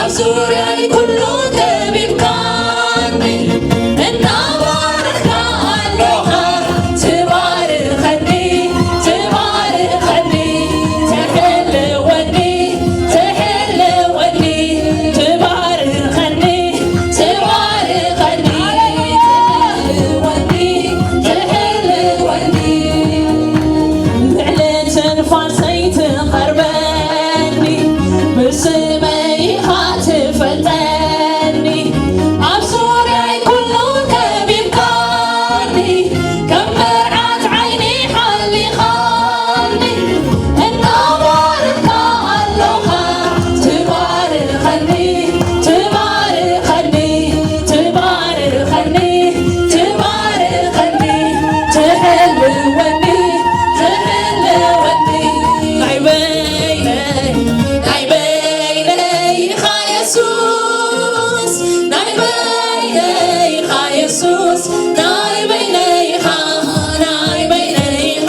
عزوري كله ኢየሱስ ናይ በይነይኻ ናይ በይነይኻ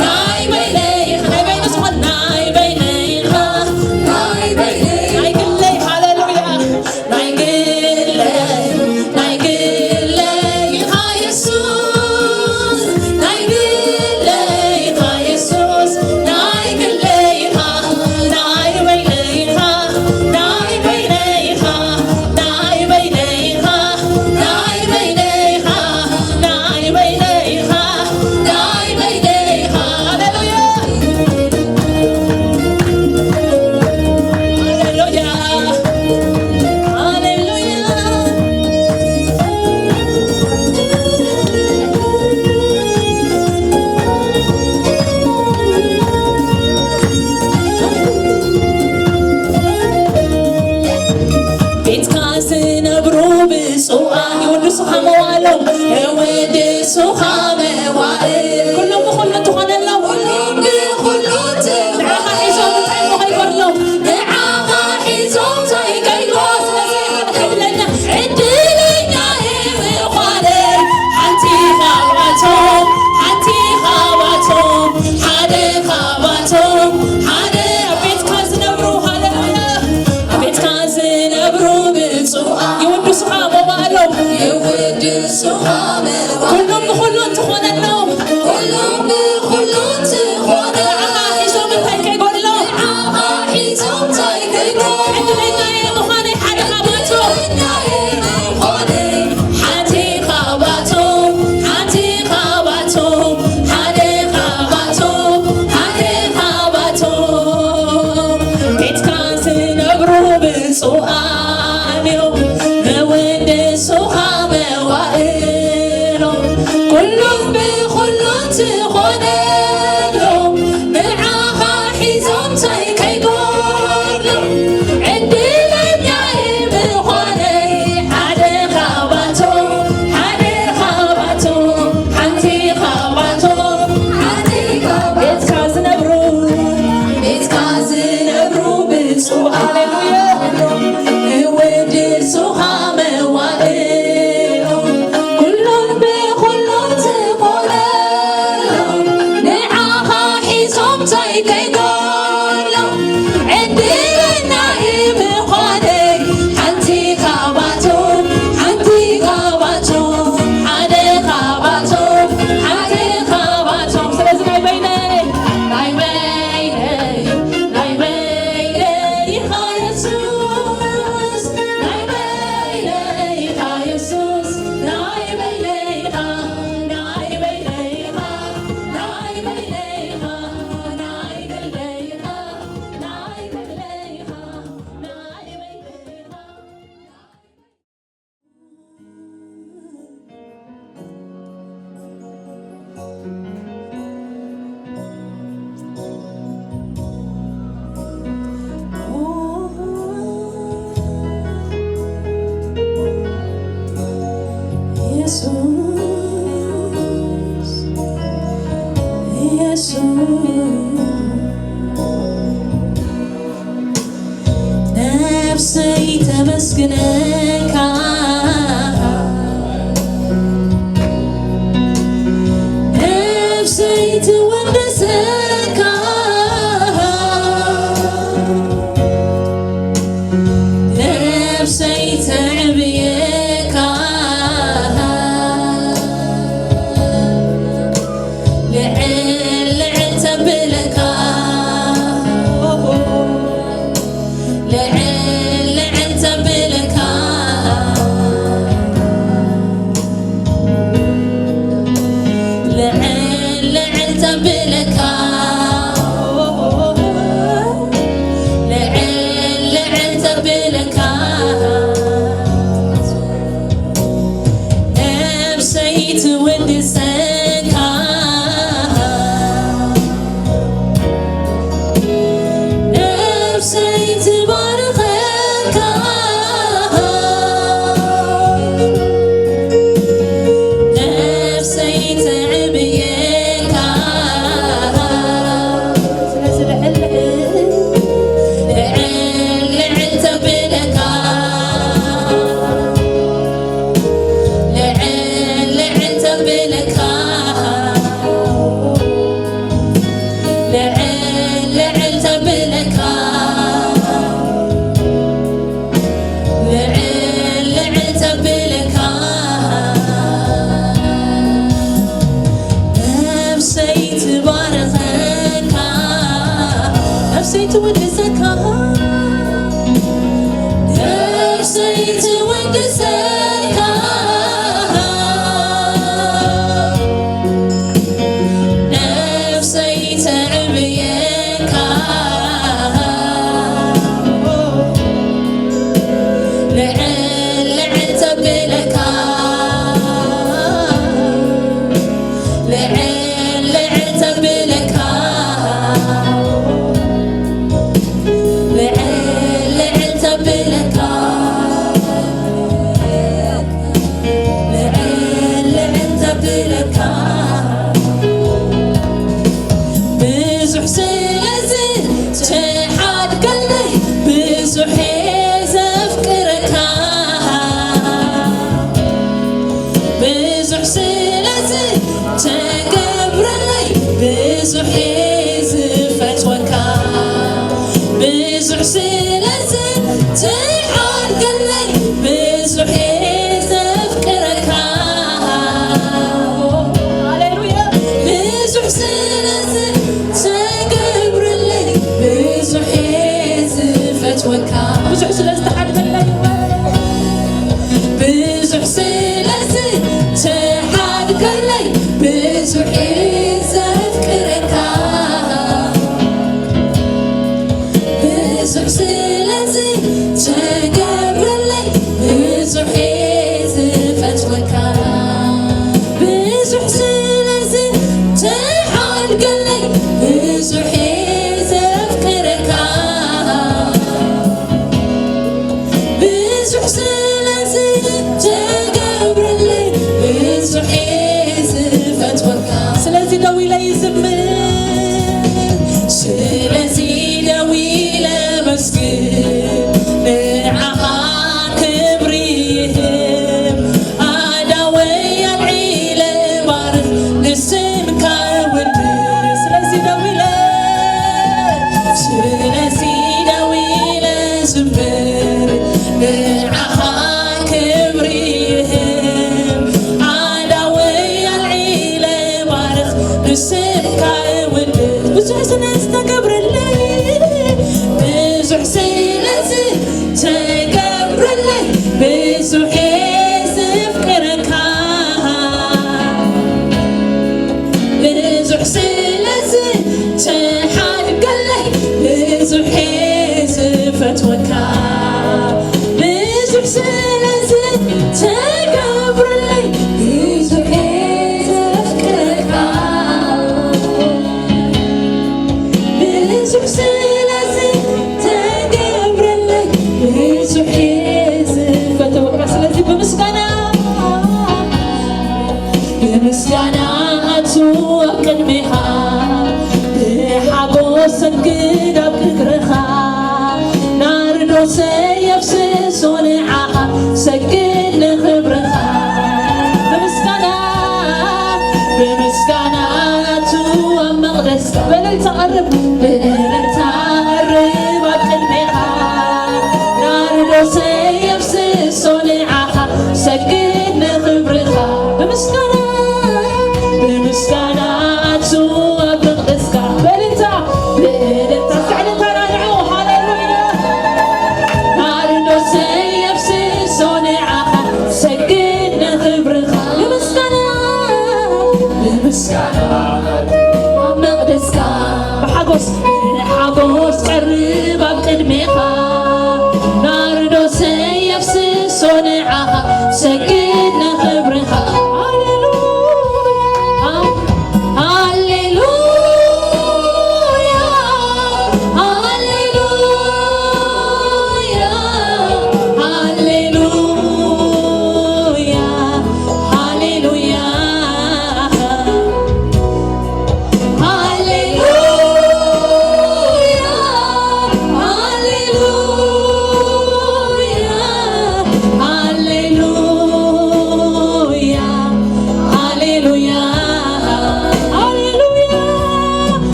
ናይ በይነይኻ ናይ በይነ ዝኾን ናይ በይነይኻ ናይ በይነይ ናይ ግለይ ሃሌሉያ ናይ ግለይ ናይ ግለይ ኢኻ ኢየሱስ ናይ ግለይ ኢኻ ኢየሱስ ናይ ግለይ ኢኻ ናይ በይነይኻ ናይ በይነይኻ ናይ በይነይኻ ናይ በይነይኻ ናይ በይነይኻ ናይ በይነይኻ ሃሌሉያ ሃሌሉያ ቤትካ ዝነብሩ ብፁዓን ይወድሱኻ መዋዕሎም ይወድሱኻ መዋዕል ኩሎም ብኩሉ ትኾነሎም ኩሎም ብኩሉ ንዓኻ ሒዞም እንታይ ከይጎድሎም ንዓኻ ሒዞም ዘይከይጎድሎም ስለዚ ዕድለኛ ዕድለኛ ምዃነይ ሓንቲ ካብኣቶም ሓንቲ ካብኣቶም ሓደ ካብኣቶም ሓደ ኣብ ቤትካ ዝነብሩ ሃሌሉያ ኣብ ቤትካ ዝነብሩ ብፁዓን ይወድሱኻ መዋዕሎም ይወድሱኻ መዋዕል ኩሎም ብኩሉ ትኾነሎም ኩሎም ብኩሉ ትኾነ ንዓኻ ሒዞም እንታይ ከይጎድሎም ንዓኻ ሒዞም ዘይከይጎድሎም ዕድለኛ ምዃነይ ሓደ ካብኣቶም ሓንቲ ካብኣቶም ሓንቲ ካብኣቶም ሓደ ካብኣቶም ሓደ ካብኣቶም ቤትካ ዝነብሩ ብፁዓን እዮም መወድሱኻ መዋዕሎም Hallelujah.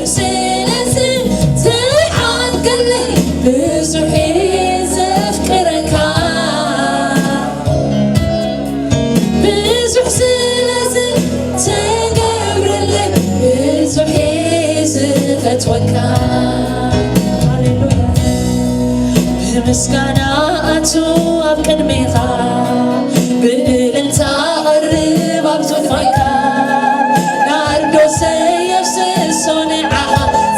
ብዙሕ ስለዝተሓትከለይ ብዙሕ ዘፍቅረካ ብዙሕ ስለዝተገብረለይ ብዙሕ ዝፈትወካ ብምስጋና ኣቱ ኣብ ቅድሜኻ ብእልልታ ቀርብ ኣብ ዙፋንካ ናርዶስ የፍስሶ ንዓኻ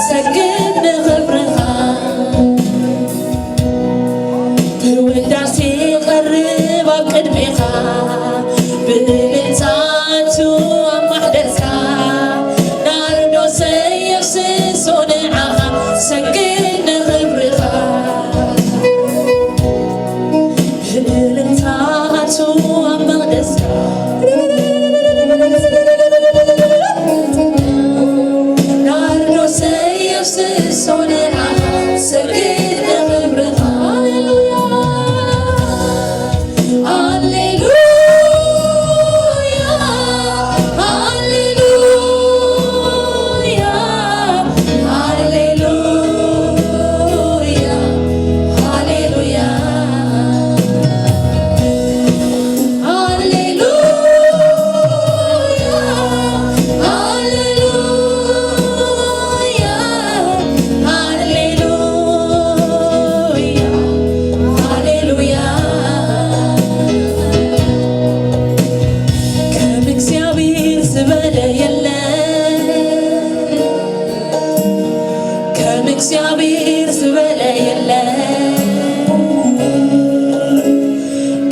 ሰግድ ንኽብርኻ ብውዳሴ ቀርብ ኣብ ቅድሜኻ ብእልልታ ኣቱ ኣብ ማሕደርካ ናርዶስ የፍስሶ ንዓኻ ሰግድ ንኽብርኻ ብእልልታ ኣቱ ኣብ መቕደስካ ናርዶስ የፍስሶ ንዓኻ ሰግድ ንኽብርኻ ሃሌሉያ ሃሌሉያ ሃሌሉያ ሃሌሉያ እግዚአብሔር ዝበለ የለም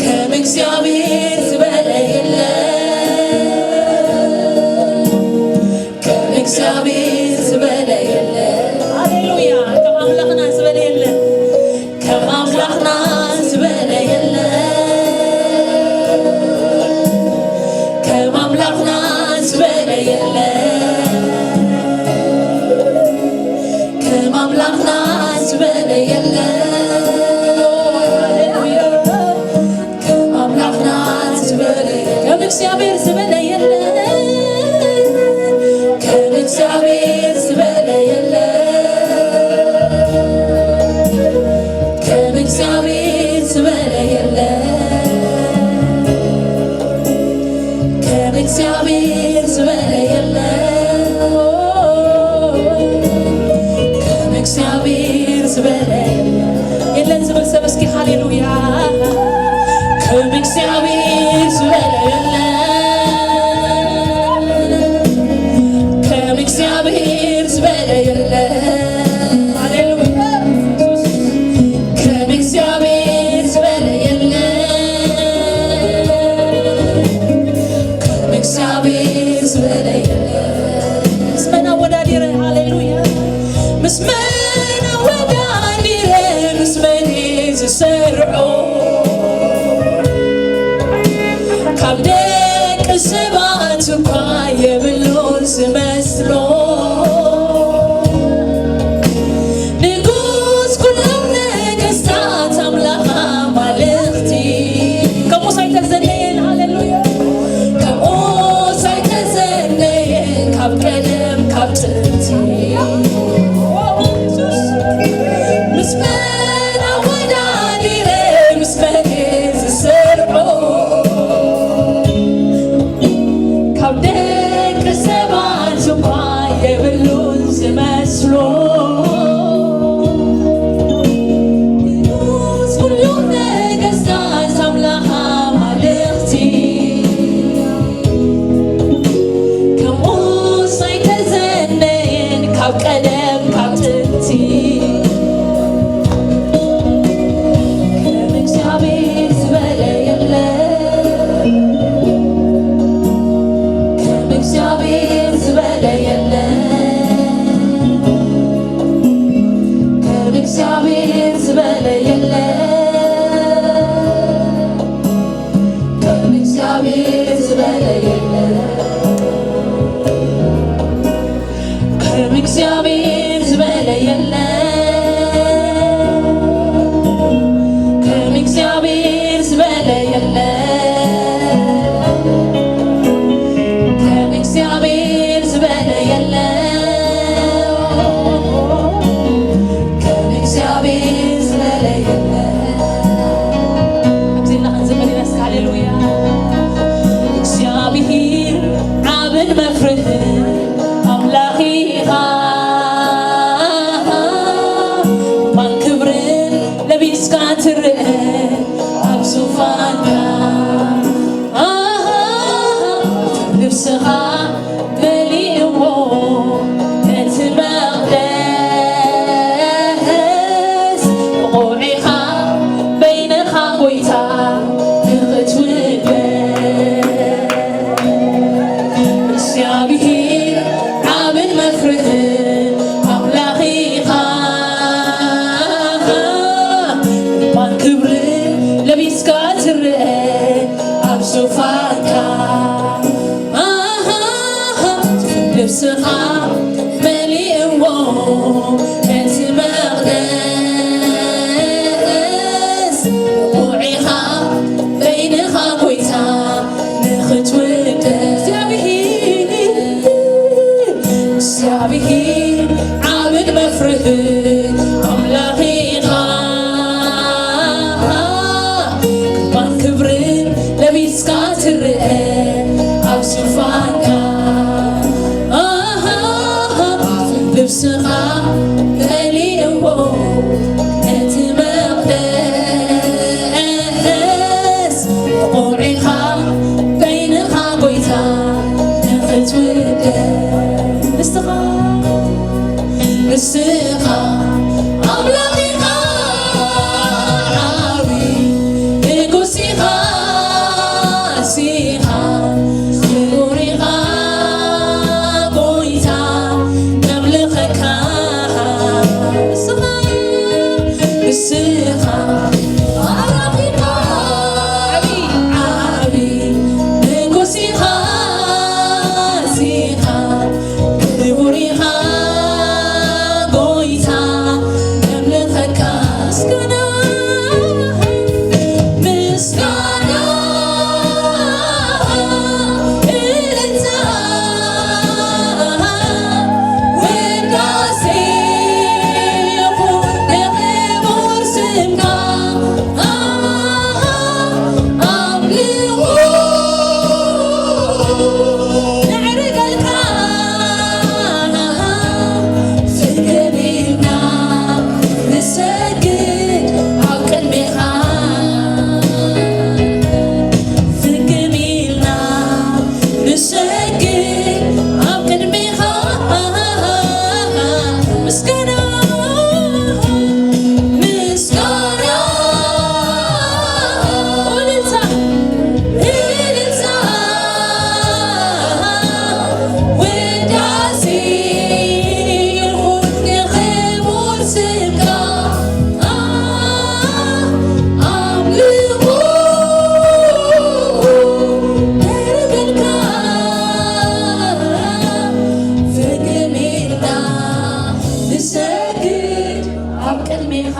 ከእግዚአብሔር ዝበለ የለም ከእግዚአብሔር ዝበለ የለም ሃሌሉያ ከማምላኽና ዝበለ የለም ከማምላኽና ዝበለ የለም ከማምላኽና ዝበለ የለም ከማምላኽና ዝበለ የለም ከማምላኽና ዝበለ ከእግዚአብሔር ዝበለ የለም ከእግዚአብሔር ዝበለ የለም ከእግዚአብሔር ዝበለ የለም ከእግዚአብሔር ዝበለ የለም ከእግዚአብሔር ዝበለ የለን ዝብል ሰብ እስኪ ሃሌሉያ ከእግዚአብሔር ዝበለ የለን ከእግዚአብሔር ዝበለ የለን ሃሌሉያ ከእግዚአብሔር ዝበለ የለን ከእግዚአብሔር ዝበለ የለን ምስመና ወዳዲረ ሃሌሉያ ምስመና ወዳዲረ ምስመን ዝሰርዖ ካብ ደቂ ሰባት እኳ የብሉን ዝመስሎ ንጉስ ኩሎም ነገስታት ኣምላኽ ኣማልኽቲ ከምኡ ሳይተዘነየን ሃሌሉያ ከምኡ ሳይተዘነየን ካብ ቀደም ካብ ጥንቲ ምስመና ወዳዲረ ምስመን ዝሰርዖ ካብ ደቂ ሰባት እኳ የብሉን ዝመስሎ ንጉስ ኩሎም ነገስታት ኣምላኽ ኣማልኽቲ ከምኡ ሳይተዘነየን ካብ ቀደም ካብ ጥንቲ ከእግዚአብሔር ዝበለ የለም ከእግዚአብሔር ዝበለ የለም ከእግዚአብሔር ዝበለ የለም ከእግዚአብሔር ዝበለ የለም ከእግዚአብሔር ዝበለ የለም ከእግዚአብሔር ዝበለ የለም ከእግዚአብሔር ዝበለ የለም እግዚአብሔር ዓብድ መፍርህ አምላኺኻ ክባን ክብርን ለቢስካ ትርአ ኣብ ዙፋንካ ልብስኻ ተሊእዎ እቲ መቕደስ ተቖዒኻ በይንኻ ጐይታ ንኽትውደድ ንስኻ ኣምላኺኻ ዓብዪ ንጉስ ኢኻ ሲኻ ክቡር ኢኻ ጐይታ ነምልኸካ ንስኻ ኣምላኺኻ ዓብዪ ንጉስ ኢኻ ሲኻ ክቡር ኢኻ ንሰግድ ኣብ ቅድሜኻ